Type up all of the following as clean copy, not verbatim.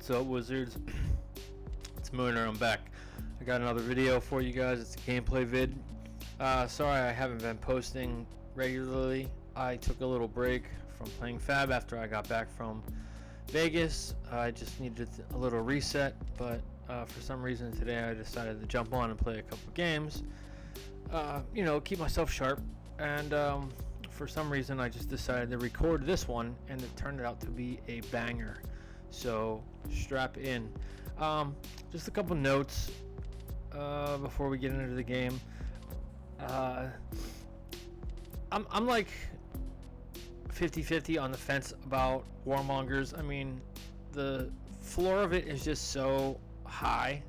What's up, wizards? It's Mooner. I'm back. I got another video for you guys. It's a gameplay vid. Sorry I haven't been posting regularly. I took a little break from playing Fab after I got back from Vegas. I just needed a little reset, but for some reason today I decided to jump on and play a couple games. Keep myself sharp, and for some reason I just decided to record this one, and it turned out to be a banger. So strap in. Just a couple notes before we get into the game. I'm like 50-50 on the fence about Warmongers. I mean, the floor of it is just so high,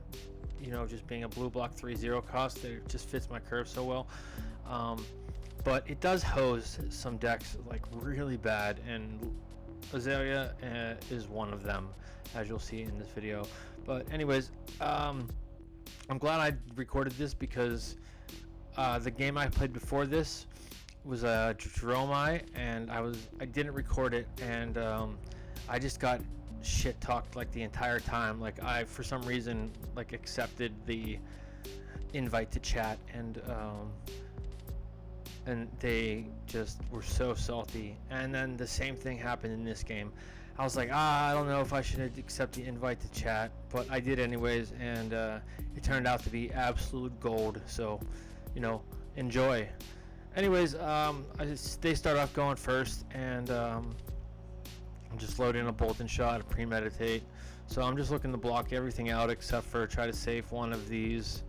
just being a blue block 3-0 cost, that it just fits my curve so well. But it does hose some decks like really bad, and Azalea is one of them, as you'll see in this video. But anyways, I'm glad I recorded this because the game I played before this was a Dromai, and I didn't record it, and I just got shit talked like the entire time. Like, I for some reason like accepted the invite to chat, and they just were so salty. And then the same thing happened in this game. I was like, I don't know if I should accept the invite to chat, but I did anyways, and it turned out to be absolute gold. So, enjoy. Anyways, they start off going first, and I'm just loading a bolt and shot, a premeditate. So I'm just looking to block everything out except for try to save one of these.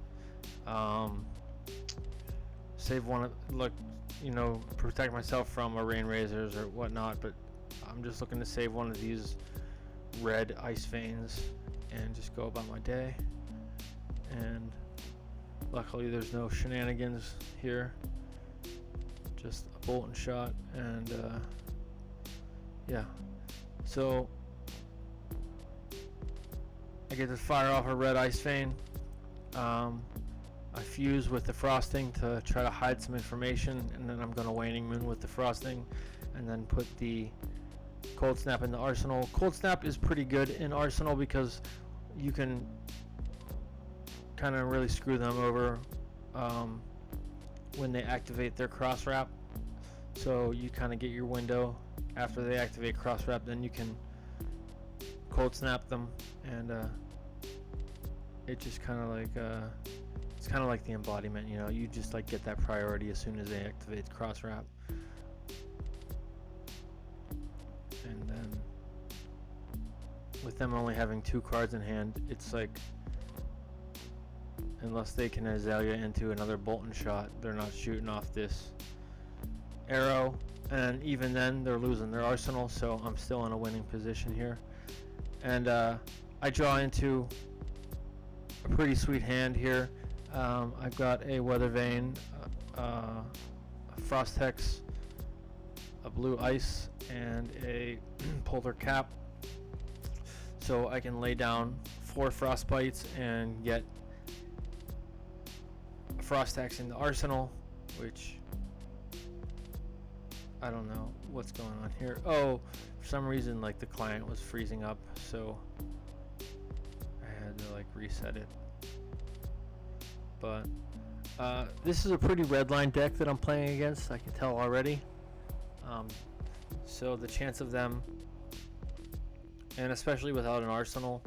Save one of, protect myself from a rain razors or whatnot, but I'm just looking to save one of these red ice veins and just go about my day. And luckily there's no shenanigans here, just a bolt and shot, and yeah. So I get to fire off a red ice vein. I fuse with the frosting to try to hide some information, and then I'm going to Waning Moon with the frosting, and then put the Cold Snap in the arsenal. Cold Snap is pretty good in arsenal because you can kind of really screw them over when they activate their cross wrap. So you kind of get your window after they activate cross wrap, then you can Cold Snap them, and it just kind of like it's kind of like the embodiment, you just like get that priority as soon as they activate cross wrap. And then with them only having 2 cards in hand, it's like, unless they can Azalea into another bolt and shot, they're not shooting off this arrow, and even then they're losing their arsenal. So I'm still in a winning position here, and I draw into a pretty sweet hand here. I've got a Weather Vane, a Frost Hex, a Blue Ice, and a Polar Cap. So I can lay down 4 Frostbites and get a Frost Hex in the arsenal, which I don't know what's going on here. Oh, for some reason like the client was freezing up, so I had to like reset it. But this is a pretty redline deck that I'm playing against, I can tell already. So the chance of them, and especially without an arsenal,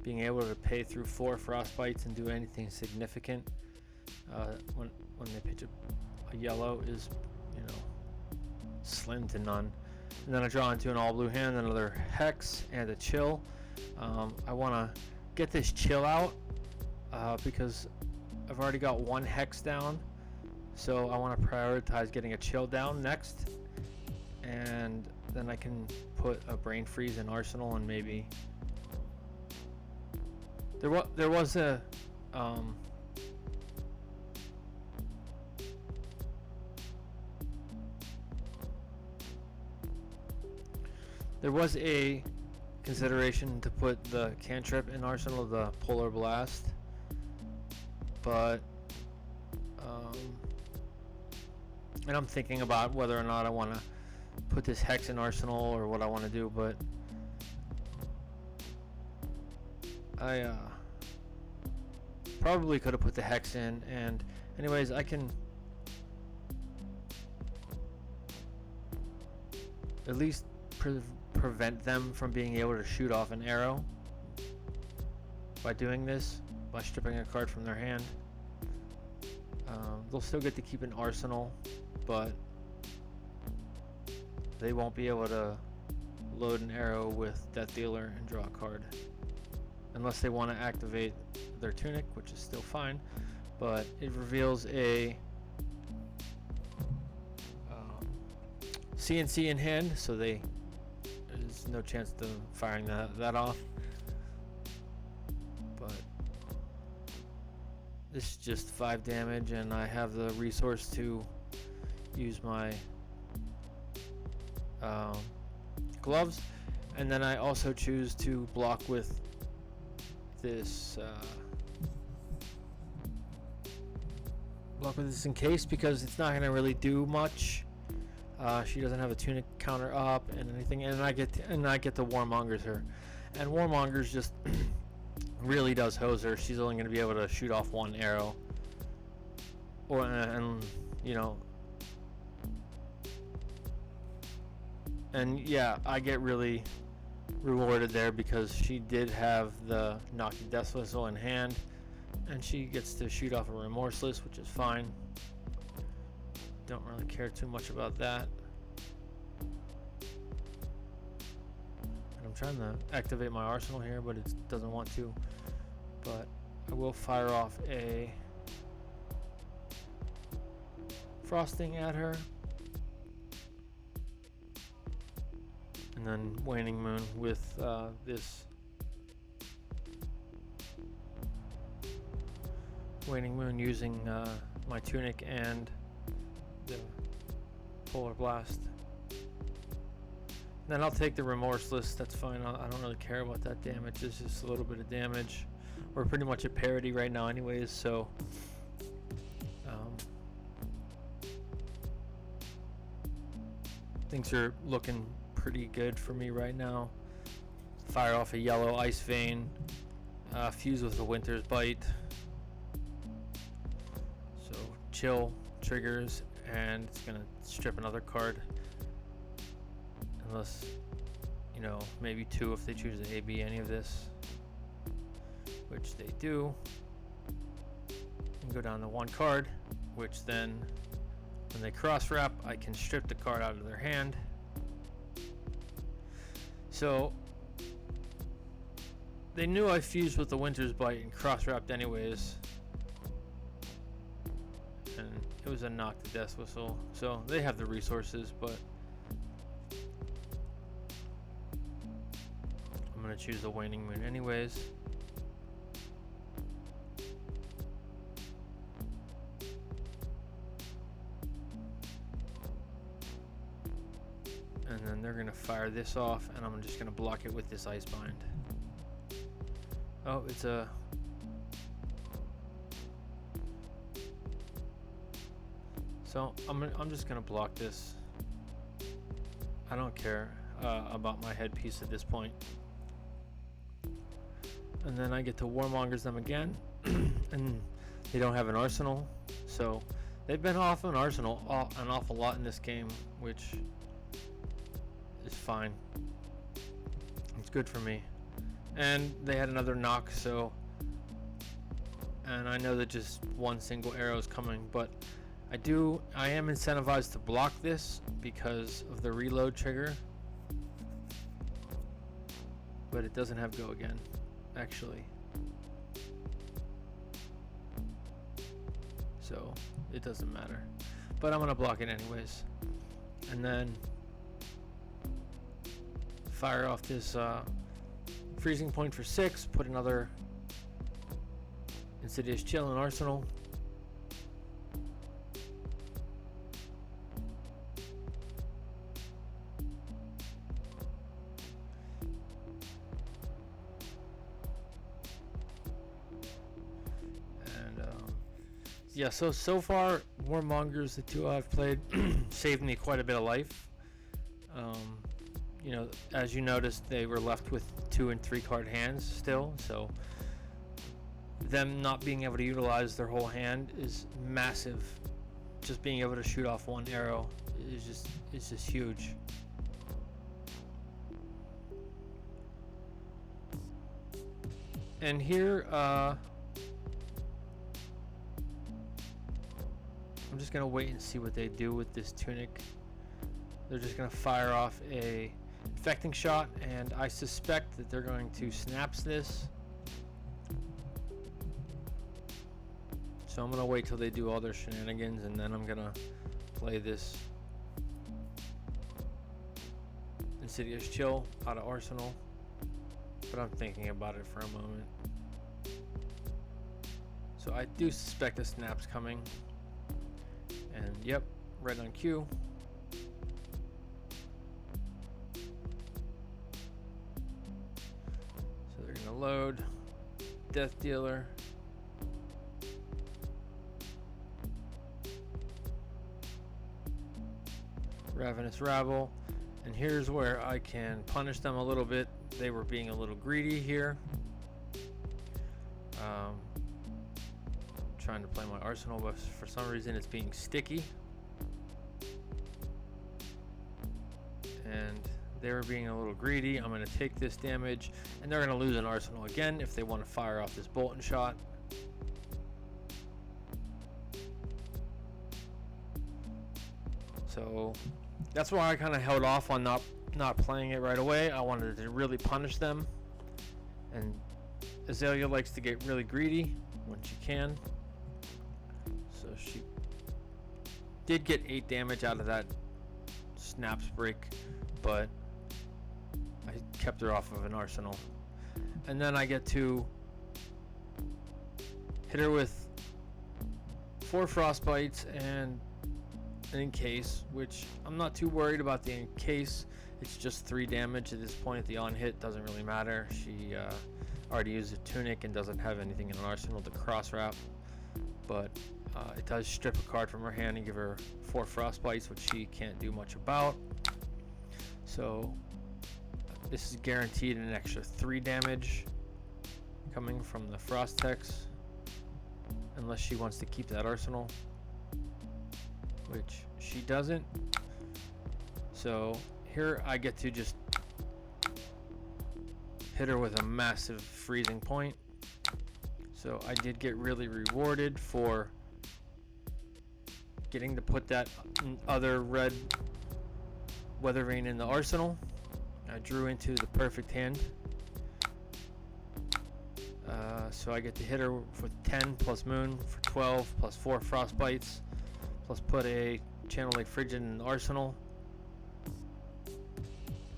being able to pay through 4 Frostbites and do anything significant when they pitch a yellow is, slim to none. And then I draw into an all blue hand, another Hex, and a Chill. I want to get this Chill out because I've already got 1 Hex down, so I want to prioritize getting a Chill down next, and then I can put a Brain Freeze in arsenal, and maybe there was a consideration to put the cantrip in arsenal, the Polar Blast, but and I'm thinking about whether or not I want to put this Hex in arsenal or what I want to do, but I probably could have put the hex in, and anyways, I can at least prevent them from being able to shoot off an arrow by doing this, by stripping a card from their hand. They'll still get to keep an arsenal, but they won't be able to load an arrow with Death Dealer and draw a card. Unless they want to activate their tunic, which is still fine, but it reveals a CNC in hand, so there's no chance to firing that off. But this is just 5 damage, and I have the resource to use my gloves, and then I also choose to block with this encase, because it's not going to really do much. She doesn't have a tunic counter up and anything, and I get the Warmongers her, and Warmongers just really does hose her. She's only going to be able to shoot off 1 arrow, or and you know, and yeah, I get really rewarded there because she did have the Knock the Death Whistle in hand, and she gets to shoot off a Remorseless, which is fine. Don't really care too much about that. And I'm trying to activate my arsenal here, but it doesn't want to. But I will fire off a frosting at her. And then Waning Moon with this Waning Moon using my tunic and the Polar Blast. Then I'll take the Remorseless. That's fine. I don't really care about that damage. It's just a little bit of damage. We're pretty much at parity right now anyways, so things are looking pretty good for me right now. Fire off a yellow Ice Vein, fuse with a Winter's Bite. So chill triggers, and it's gonna strip another card, unless, you know, maybe 2 if they choose to AB any of this, which they do, and go down to 1 card, which then when they cross wrap, I can strip the card out of their hand. So they knew I fused with the Winter's Bite and cross wrapped anyways, and it was a Knock the Death Whistle, so they have the resources, but I'm gonna choose the Waning Moon anyways. And then they're gonna fire this off, and I'm just gonna block it with this Ice Bind. Oh, it's a so I'm just gonna block this. I don't care about my headpiece at this point. And then I get to Warmongers them again, and they don't have an arsenal, so they've been off an arsenal an awful lot in this game, which is fine. It's good for me. And they had another knock, so, and I know that just 1 single arrow is coming, but I am incentivized to block this because of the reload trigger, but it doesn't have go again, actually, so it doesn't matter, but I'm gonna block it anyways. And then fire off this freezing point for 6, put another Insidious Chill in arsenal. And yeah, so far Warmongers, the 2 I've played, saved me quite a bit of life. you know, as you noticed, they were left with 2 and 3 card hands still, so them not being able to utilize their whole hand is massive. Just being able to shoot off one arrow is just huge. And here, I'm just gonna wait and see what they do with this tunic. They're just gonna fire off a infecting shot, and I suspect that they're going to snaps this. So I'm gonna wait till they do all their shenanigans, and then I'm gonna play this Insidious Chill out of Arsenal. But I'm thinking about it for a moment. So I do suspect a snap's coming. And yep, right on cue. So they're gonna load Death Dealer. Ravenous Rabble. And here's where I can punish them a little bit. They were being a little greedy here. Trying to play my arsenal, but for some reason it's being sticky. And they were being a little greedy. I'm going to take this damage, and they're going to lose an arsenal again if they want to fire off this bolt and shot. So that's why I kind of held off on not playing it right away. I wanted to really punish them, and Azalea likes to get really greedy when she can. So she did get 8 damage out of that snaps break, but I kept her off of an arsenal. And then I get to hit her with 4 frostbites and an encase, which I'm not too worried about the encase. It's just 3 damage at this point. The on hit doesn't really matter. She already used a tunic and doesn't have anything in an arsenal to cross wrap, but it does strip a card from her hand and give her 4 frostbites, which she can't do much about. So this is guaranteed an extra 3 damage coming from the frost text, unless she wants to keep that arsenal, which she doesn't. So here I get to just hit her with a massive freezing point. So I did get really rewarded for getting to put that other red Weather Vane in the arsenal. I drew into the perfect hand. So I get to hit her with 10 plus Moon for 12 plus 4 frostbites, plus put a Channel Lake Frigid in the arsenal.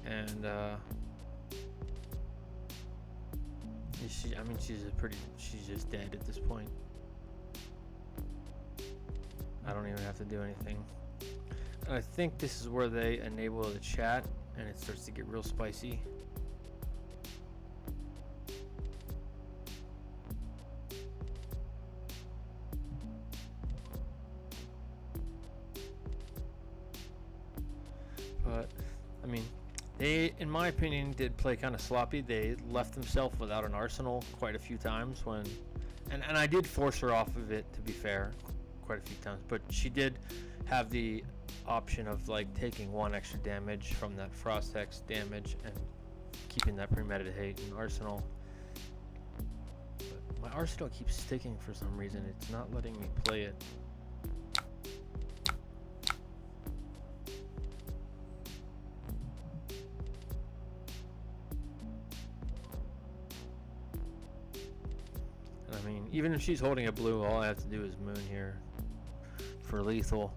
And she's just dead at this point. I don't even have to do anything. And I think this is where they enable the chat and it starts to get real spicy. But I mean, they, in my opinion, did play kind of sloppy. They left themselves without an arsenal quite a few times when, and I did force her off of it, to be fair, quite a few times. But she did have the option of like taking 1 extra damage from that Frost X damage and keeping that premeditate in arsenal. But my arsenal keeps sticking for some reason. It's not letting me play it. I mean, even if she's holding a blue, all I have to do is Moon here for lethal.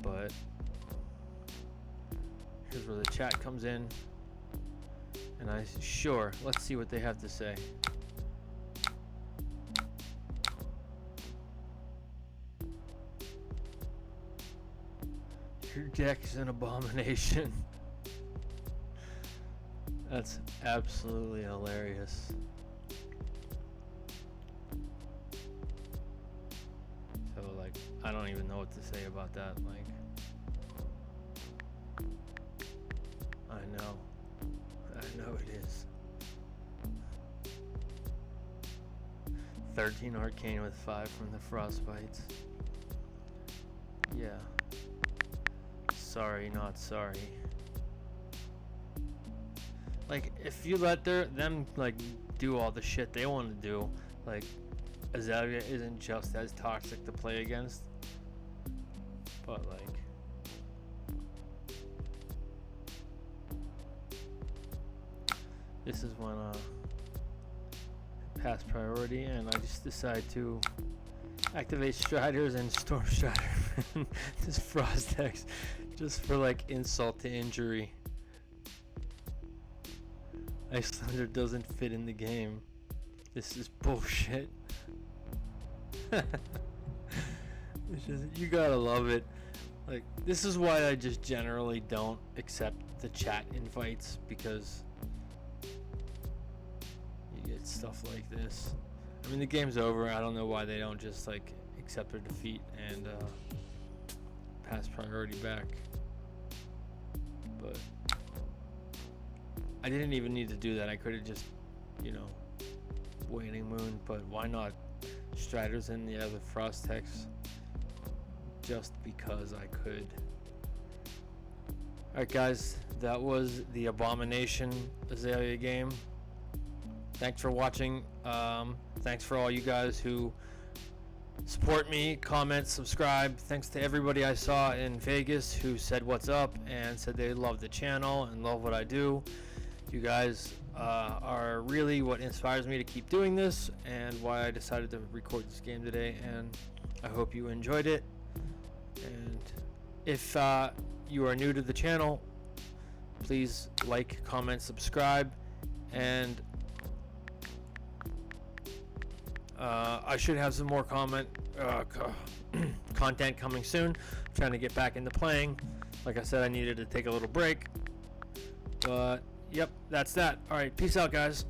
But here's where the chat comes in, and I say, sure, let's see what they have to say. Your deck is an abomination. That's absolutely hilarious. So like, I don't even know what to say about that. Like, I know it is. 13 arcane with 5 from the frostbites. Yeah. Sorry, not sorry. Like, if you let them like do all the shit they want to do, like, Azalea isn't just as toxic to play against, but like, this is when pass priority, and I just decide to activate Striders and Storm Strider. This Frostex, just for like insult to injury. Iyslander doesn't fit in the game. This is bullshit. It's just, you gotta love it. Like, this is why I just generally don't accept the chat invites, because you get stuff like this. I mean, the game's over. I don't know why they don't just like accept their defeat and pass priority back. But I didn't even need to do that. I could have just, you know, Waning Moon, but why not Striders in the other Frostex? Just because I could. Alright guys, that was the Abomination Azalea game. Thanks for watching. Thanks for all you guys who support me, comment, subscribe. Thanks to everybody I saw in Vegas who said what's up and said they love the channel and love what I do. You guys are really what inspires me to keep doing this, and why I decided to record this game today, and I hope you enjoyed it. And if you are new to the channel, please like, comment, subscribe, and I should have some more content coming soon. I'm trying to get back into playing. Like I said, I needed to take a little break, but yep, that's that. All right, peace out, guys.